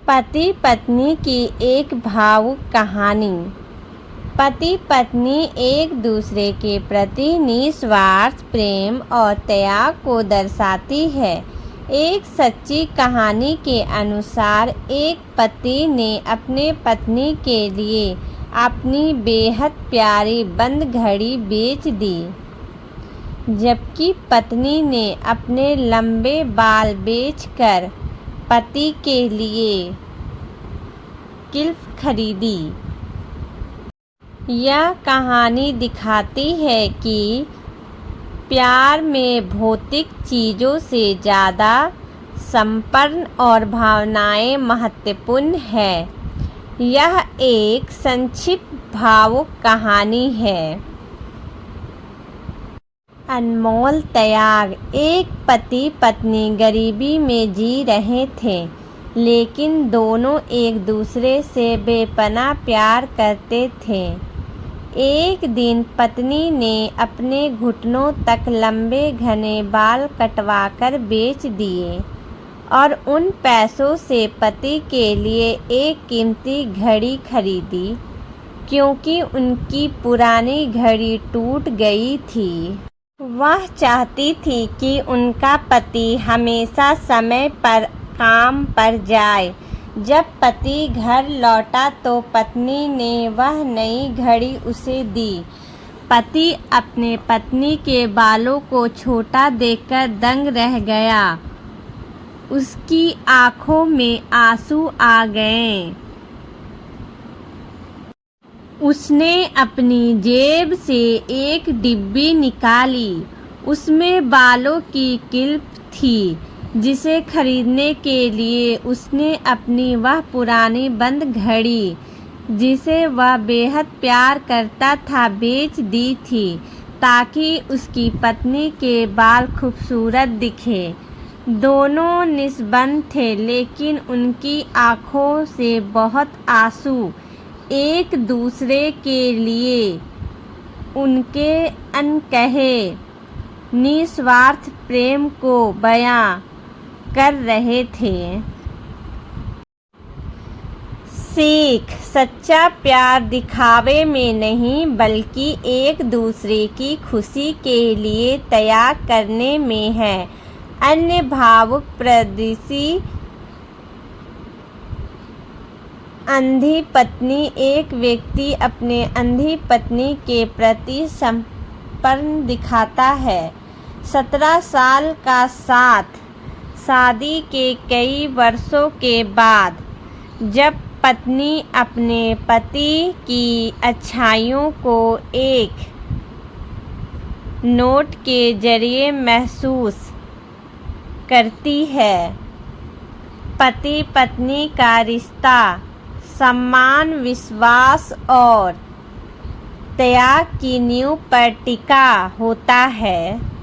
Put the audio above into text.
पति पत्नी की एक भावुक कहानी। पति पत्नी एक दूसरे के प्रति निस्वार्थ प्रेम और त्याग को दर्शाती है। एक सच्ची कहानी के अनुसार एक पति ने अपने पत्नी के लिए अपनी बेहद प्यारी बंद घड़ी बेच दी, जबकि पत्नी ने अपने लंबे बाल बेचकर पति के लिए क्लिप खरीदी। यह कहानी दिखाती है कि प्यार में भौतिक चीज़ों से ज़्यादा समर्पण और भावनाएं महत्वपूर्ण है। यह एक संक्षिप्त भावुक कहानी है। अनमोल त्याग। एक पति पत्नी गरीबी में जी रहे थे, लेकिन दोनों एक दूसरे से बेपनाह प्यार करते थे। एक दिन पत्नी ने अपने घुटनों तक लंबे घने बाल कटवाकर बेच दिए और उन पैसों से पति के लिए एक कीमती घड़ी खरीदी, क्योंकि उनकी पुरानी घड़ी टूट गई थी। वह चाहती थी कि उनका पति हमेशा समय पर काम पर जाए। जब पति घर लौटा तो पत्नी ने वह नई घड़ी उसे दी। पति अपने पत्नी के बालों को छोटा देखकर दंग रह गया। उसकी आंखों में आंसू आ गए। उसने अपनी जेब से एक डिब्बी निकाली। उसमें बालों की क्लिप थी, जिसे खरीदने के लिए उसने अपनी वह पुरानी बंद घड़ी, जिसे वह बेहद प्यार करता था, बेच दी थी, ताकि उसकी पत्नी के बाल खूबसूरत दिखे। दोनों निस्बंध थे, लेकिन उनकी आंखों से बहुत आंसू एक दूसरे के लिए उनके अनकहे निस्वार्थ प्रेम को बयां कर रहे थे। सीख। सच्चा प्यार दिखावे में नहीं, बल्कि एक दूसरे की खुशी के लिए त्याग करने में है। अन्य भावुक परिदृश्य। अंधी पत्नी। एक व्यक्ति अपने अंधी पत्नी के प्रति समर्पण दिखाता है। 17 साल का साथ। शादी के कई वर्षों के बाद, जब पत्नी अपने पति की अच्छाइयों को एक नोट के जरिए महसूस करती है। पति पत्नी का रिश्ता सम्मान, विश्वास और त्याग की नींव पर टिका होता है।